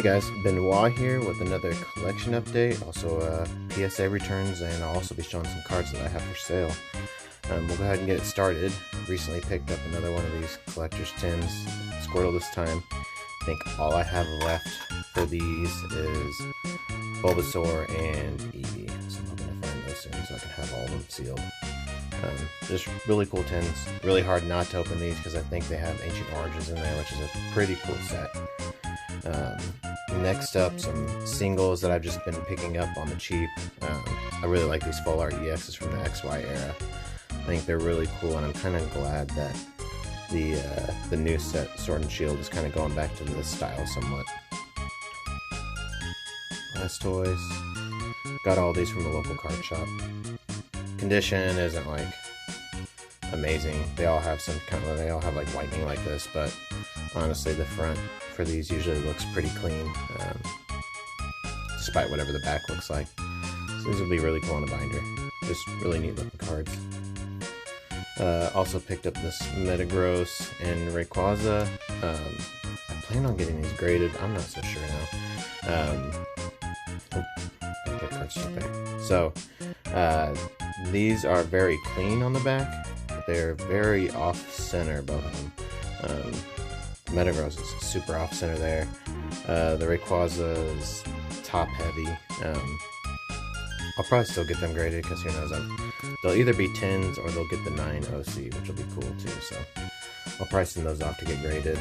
Hey guys, Benoit here with another collection update, also PSA returns, and I'll also be showing some cards that I have for sale. We'll go ahead and get it started. Recently picked up another one of these collector's tins, Squirtle this time. I think all I have left for these is Bulbasaur and Eevee, so I'm hoping to find those soon so I can have all of them sealed. Just really cool tins. Really hard not to open these because I think they have Ancient Origins in there, which is a pretty cool set. Next up, some singles that I've just been picking up on the cheap. I really like these Full Art EXs from the XY era. I think they're really cool, and I'm kind of glad that the new set, Sword and Shield, is kind of going back to this style somewhat. Blastoise. Got all these from the local card shop. Condition isn't like amazing. They all have like whitening like this, but honestly the front for these usually looks pretty clean, despite whatever the back looks like. So these will be really cool in a binder. Just really neat looking cards. Also picked up this Metagross and Rayquaza. I plan on getting these graded. I'm not so sure now. So these are very clean on the back. They're very off-center, both of them. Metagross is super off-center there. The Rayquaza is top-heavy. I'll probably still get them graded because who knows, they'll either be 10s or they'll get the 9 OC, which will be cool too, so I'll probably send those off to get graded.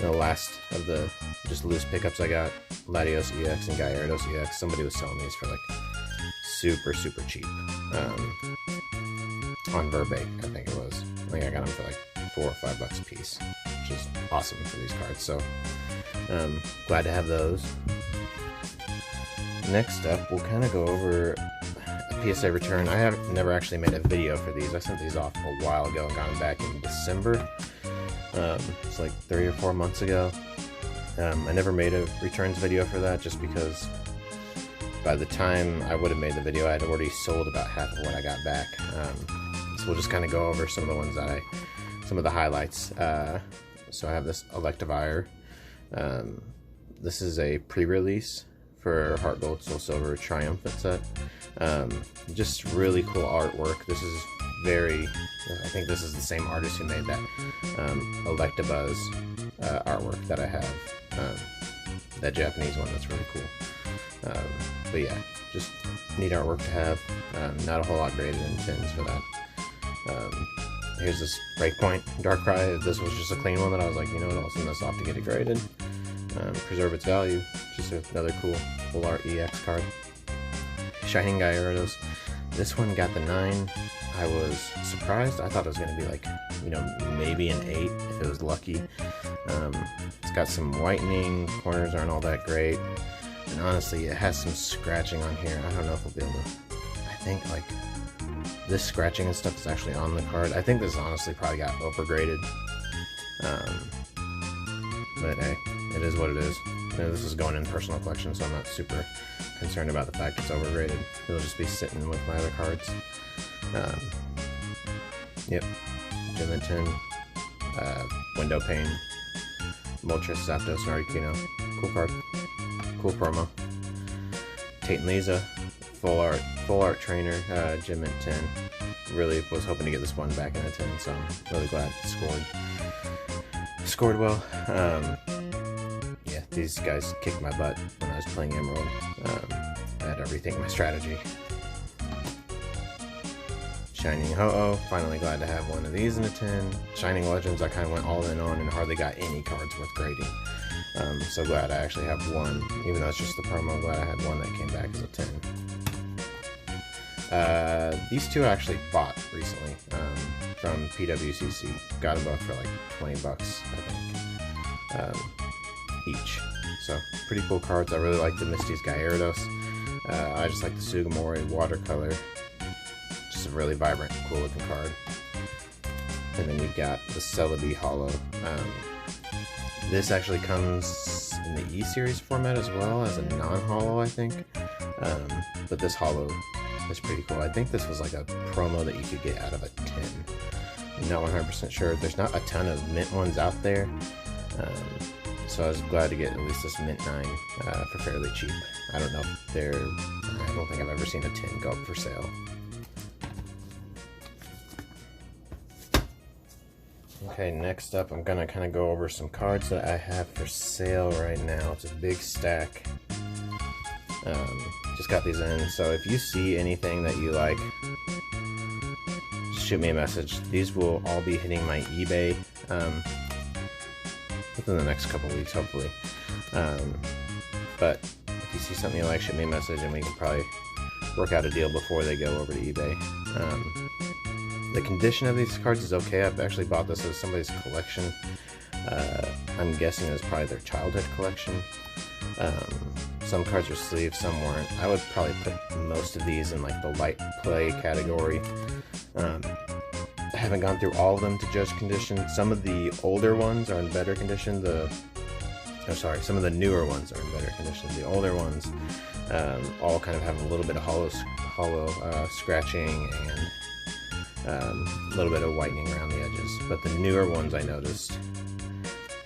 The last of the just loose pickups I got, Latios EX and Gyarados EX. Somebody was selling these for like super cheap. On Verbeek, I think it was. I think I got them for like $4 or $5 a piece, which is awesome for these cards. So, glad to have those. Next up, we'll kind of go over a PSA return. I have never actually made a video for these. I sent these off a while ago and got them back in December. It's like 3 or 4 months ago. I never made a returns video for that just because by the time I would have made the video, I had already sold about half of what I got back. So we'll just kind of go over some of the ones that some of the highlights. So I have this Electivire. This is a pre-release for Heart Gold, Soul Silver Triumphant set. Just really cool artwork. This is I think this is the same artist who made that Electabuzz artwork that I have. That Japanese one, that's really cool. But yeah, just neat artwork to have. Not a whole lot graded in tins for that. Here's this Breakpoint Darkrai. If this was just a clean one that I was like, you know what, I'll send this off to get it graded. Preserve its value. Just another cool Full Art EX card. Shining Gyarados. This one got the 9. I was surprised. I thought it was going to be like, you know, maybe an 8 if it was lucky. It's got some whitening. Corners aren't all that great. And honestly, it has some scratching on here. I don't know if we'll be able to... I think like this scratching and stuff is actually on the card. I think this honestly probably got overgraded. But hey, it is what it is. You know, this is going in personal collection, so I'm not super concerned about the fact it's overgraded. It'll just be sitting with my other cards. Yep. Dimension, Window Pane, Moltres, Zapdos, and Articuno. Cool card. Cool promo. Tate and Lisa, Full Art Trainer, Gym at 10. Really was hoping to get this one back in a 10, so I'm really glad it scored well. Yeah, these guys kicked my butt when I was playing Emerald. I had to rethink my strategy. Shining Ho-Oh, finally glad to have one of these in a 10. Shining Legends, I kind of went all in on and hardly got any cards worth grading. So glad I actually have one, even though it's just the promo. I'm glad I had one that came back as a 10. These two I actually bought recently from PWCC. Got them both for like $20, I think, each. So pretty cool cards. I really like the Misty's Gyarados. I just like the Sugimori watercolor. Just a really vibrant, cool looking card. And then you've got the Celebi Holo. This actually comes in the E-Series format as well as a non-holo, I think. But this holo is pretty cool. I think this was like a promo that you could get out of a 10. I'm not 100% sure. There's not a ton of mint ones out there. So I was glad to get at least this Mint 9 for fairly cheap. I don't know if I don't think I've ever seen a 10 go up for sale. Okay, next up I'm gonna kind of go over some cards that I have for sale right now. It's a big stack. Just got these in, so if you see anything that you like, just shoot me a message. These will all be hitting my eBay within the next couple weeks, hopefully. But if you see something you like, shoot me a message and we can probably work out a deal before they go over to eBay. The condition of these cards is okay. I've actually bought this as somebody's collection. I'm guessing it was probably their childhood collection. Some cards were sleeved, some weren't. I would probably put most of these in like the light play category. I haven't gone through all of them to judge condition. Some of the older ones are in better condition. Some of the newer ones are in better condition. The older ones all kind of have a little bit of hollow scratching and a little bit of whitening around the edges. But the newer ones I noticed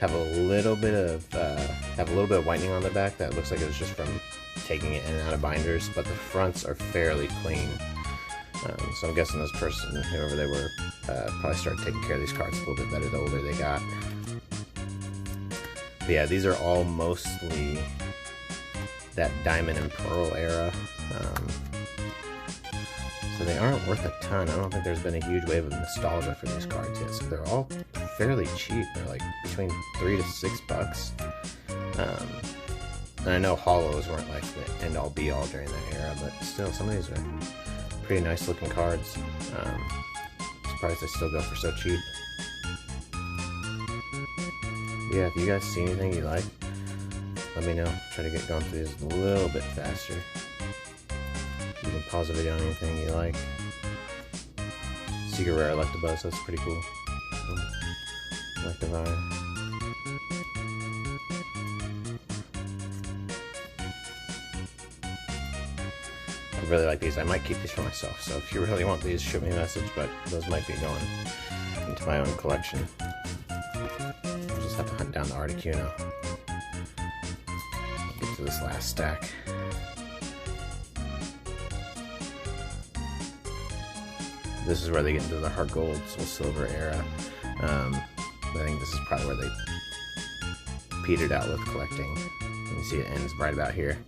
have a little bit of whitening on the back that looks like it was just from taking it in and out of binders, but the fronts are fairly clean. So I'm guessing this person, whoever they were, probably started taking care of these cards a little bit better the older they got. But yeah, these are all mostly that Diamond and Pearl era. So they aren't worth a ton. I don't think there's been a huge wave of nostalgia for these cards yet. So they're all fairly cheap. They're like between $3 to $6. And I know hollows weren't like the end all be all during that era, but still, some of these are pretty nice looking cards. Surprised they still go for so cheap. Yeah, if you guys see anything you like, let me know. Try to get going through these a little bit faster. You can pause the video on anything you like. Secret Rare Electabuzz, that's pretty cool. Electivire. I really like these. I might keep these for myself, so if you really want these, shoot me a message, but those might be going into my own collection. I'll just have to hunt down the Articuno. Get to this last stack. This is where they get into the Heart Gold, Soul Silver era. I think this is probably where they petered out with collecting. You can see it ends right about here.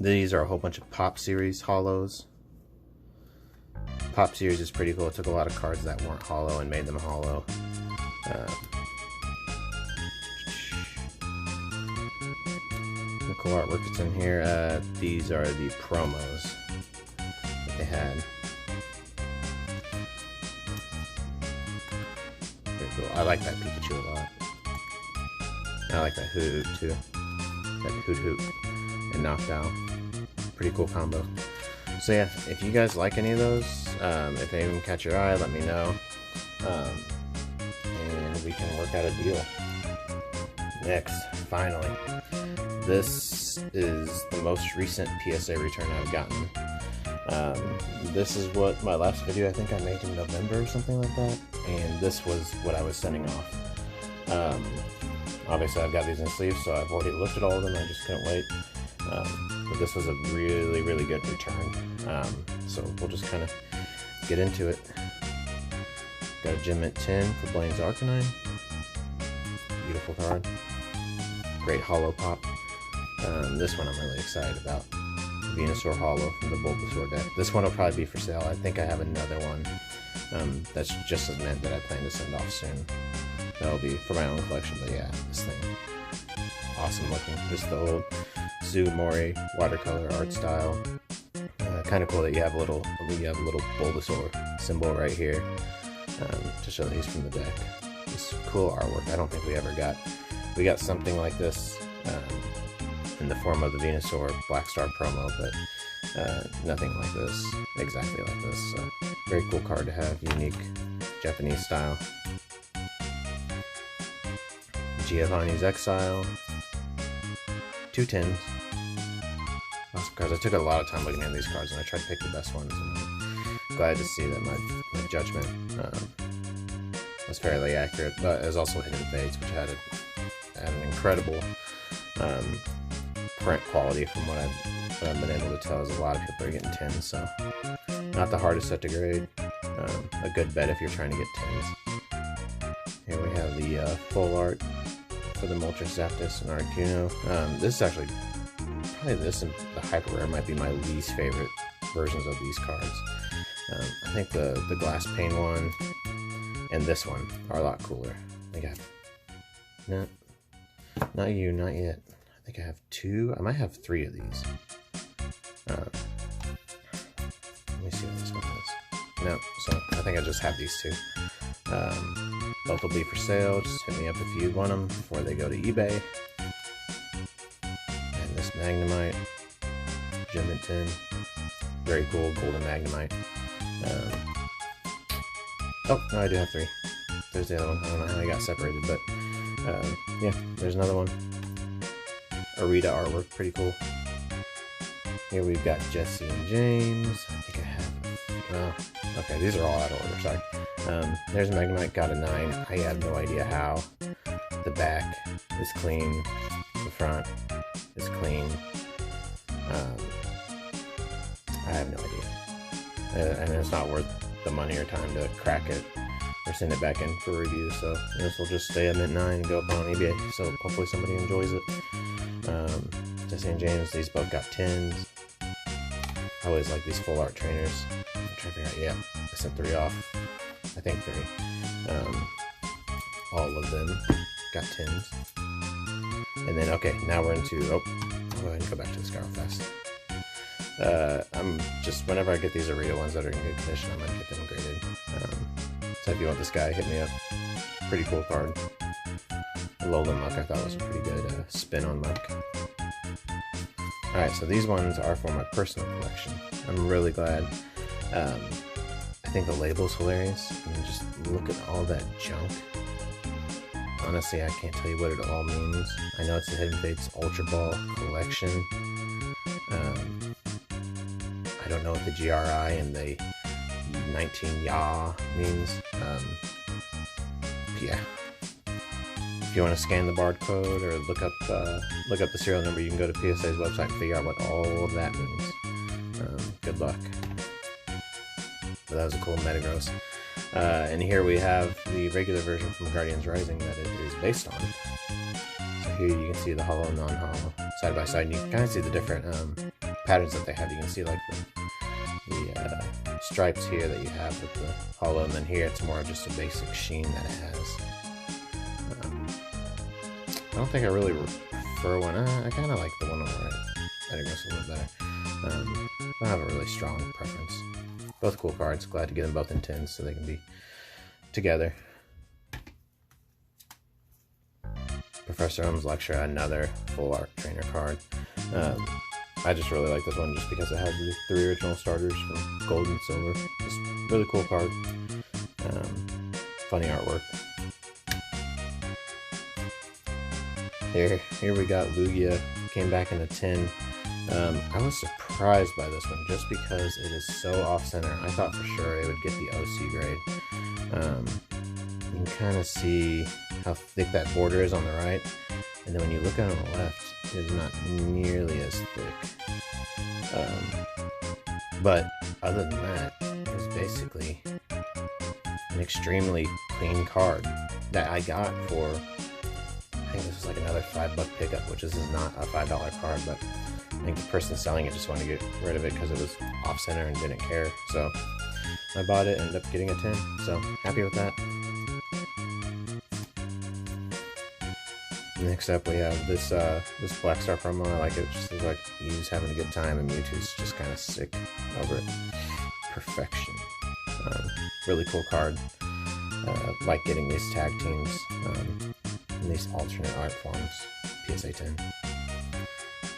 These are a whole bunch of Pop Series hollows. Pop Series is pretty cool. It took a lot of cards that weren't hollow and made them hollow. The cool artwork that's in here. These are the promos that they had. Very cool. I like that Pikachu a lot. I like that Hoot too. That Hoot and Noctowl. Pretty cool combo. So yeah, if you guys like any of those, if any of them catch your eye, let me know. And we can work out a deal. Next, finally. This is the most recent PSA return I've gotten. This is what my last video I think I made in November or something like that. And this was what I was sending off. Obviously I've got these in sleeves, so I've already looked at all of them, I just couldn't wait. But this was a really, really good return. So we'll just kind of get into it. Got a Gem Mint 10 for Blaine's Arcanine. Beautiful card. Great hollow pop. This one I'm really excited about. Venusaur Hollow from the Bulbasaur deck. This one will probably be for sale. I think I have another one that's just as mint that I plan to send off soon. That'll be for my own collection, but yeah, this thing. Awesome looking. Just the old Zoo Mori watercolor art style. Kind of cool that you have a little Bulbasaur symbol right here to show that he's from the deck. It's cool artwork. I don't think we got something like this in the form of the Venusaur Black Star promo, but nothing like this, exactly like this. So very cool card to have, unique Japanese style. Giovanni's Exile. 2 tins. Awesome cards. I took a lot of time looking at these cards and I tried to pick the best ones, and I'm glad to see that my judgment was fairly accurate, but it was also Hidden Fates, which had an incredible print quality from what I've been able to tell. Is a lot of people are getting 10s, so not the hardest set to grade. A good bet if you're trying to get 10s. Here we have the full art for the Moltres, Zapdos, and Articuno. This is actually, probably this and the Hyper Rare might be my least favorite versions of these cards. I think the Glass Pane one and this one are a lot cooler. I got, not you, not yet. I think I have 2, I might have 3 of these. Let me see what this one is. No, so I think I just have these 2. Both will be for sale. Just hit me up if you want them before they go to eBay. And this Magnemite, Gem-tin, very cool golden Magnemite. Oh, no, I do have 3. There's the other one. I don't know how they got separated, but yeah, there's another one. Arita artwork, pretty cool. Here we've got Jesse and James. I think I have, well, okay, these are all out of order, sorry. There's Magnemite, got a 9. I have no idea how. The back is clean. The front is clean. I have no idea. And it's not worth the money or time to crack it or send it back in for review, so this will just stay at mint 9 and go up on eBay, so hopefully somebody enjoys it. Jesse and James, these both got 10s. I always like these full art trainers. I'm trying to figure out, yeah, I sent 3 off. I think 3. All of them got 10s. And then, okay, now we're into, oh, I'll go ahead and go back to the Scour Fest. I'm just, whenever I get these Arita ones that are in good condition, I'm gonna get them graded. So if you want this guy, hit me up. Pretty cool card. Alolan Muck I thought was a pretty good spin on Muck. Alright, so these ones are for my personal collection. I'm really glad. I think the label's hilarious. I mean, just look at all that junk. Honestly, I can't tell you what it all means. I know it's the Hidden Fates Ultra Ball collection. I don't know what the GRI and the 19 Ya means. Yeah. If you want to scan the barcode or look up the serial number, you can go to PSA's website and figure out what all of that means. Good luck. But that was a cool Metagross. And here we have the regular version from Guardians Rising that it is based on. So here you can see the hollow and non-hollow side by side, and you can kind of see the different patterns that they have. You can see like the stripes here that you have with the hollow, and then here it's more just a basic sheen that it has. I don't think I really prefer one. I kind of like the one on the right. Metagross a little better. I don't have a really strong preference. Both cool cards. Glad to get them both in 10s so they can be together. Professor Ohm's Lecture, another full art trainer card. I just really like this one just because it has the 3 original starters from Gold and Silver. Just really cool card. Funny artwork. Here we got Lugia, came back in a 10. I was surprised by this one just because it is so off-center. I thought for sure it would get the OC grade. You can kind of see how thick that border is on the right, and then when you look at it on the left, it is not nearly as thick. But other than that, it's basically an extremely clean card that I got for, I think this is like another $5 pickup, which this is not a $5 card, but I think the person selling it just wanted to get rid of it because it was off-center and didn't care. So I bought it, ended up getting a 10, so happy with that. Next up we have this Black Star promo. I like it. It just looks like Mew's having a good time and Mewtwo's just kind of sick over it. Perfection. Really cool card. Like getting these tag teams in these alternate art forms. PSA 10.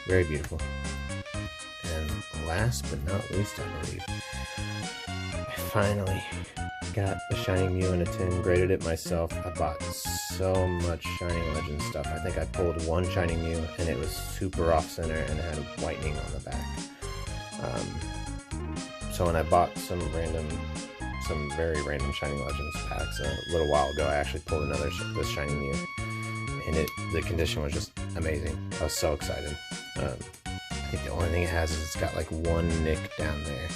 Very beautiful. And last but not least, I believe, I finally got the Shining Mew in a 10, graded it myself. I bought so much Shining Legend stuff. I think I pulled one Shining Mew and it was super off-center and it had whitening on the back. So when I bought some random some very random Shining Legends packs. A little while ago, I actually pulled another this Shining Mew, and the condition was just amazing. I was so excited. I think the only thing it has is it's got like one nick down there,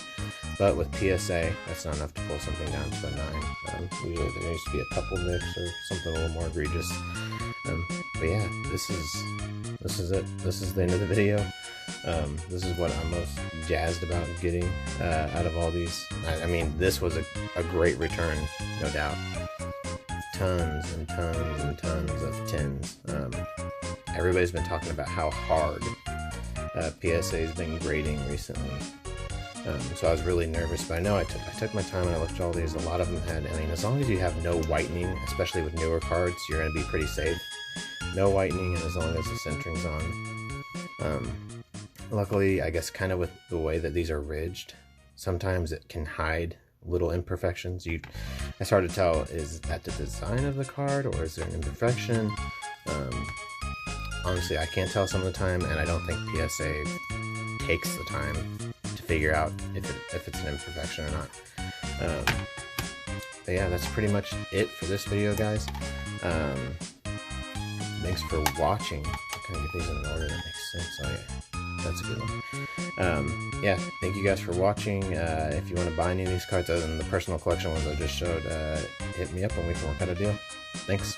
but with PSA, that's not enough to pull something down to a 9. Usually there needs to be a couple nicks or something a little more egregious. But yeah, this is it. This is the end of the video. This is what I'm most jazzed about getting out of all these. I mean, this was a great return, no doubt. Tons and tons and tons of 10s. Everybody's been talking about how hard PSA has been grading recently. So I was really nervous, but I know I took my time and I looked at all these. A lot of them had, I mean, as long as you have no whitening, especially with newer cards, you're going to be pretty safe. No whitening, and as long as the centering's on. Luckily, I guess kind of with the way that these are ridged, sometimes it can hide little imperfections. It's hard to tell, is that the design of the card or is there an imperfection? Honestly, I can't tell some of the time, and I don't think PSA takes the time to figure out if it's an imperfection or not. But yeah, that's pretty much it for this video, guys. Thanks for watching. I'm gonna get these in an order that makes sense. Oh yeah, that's a good one. Yeah, thank you guys for watching. If you want to buy any of these cards other than the personal collection ones I just showed, hit me up and we can work out a deal. Thanks.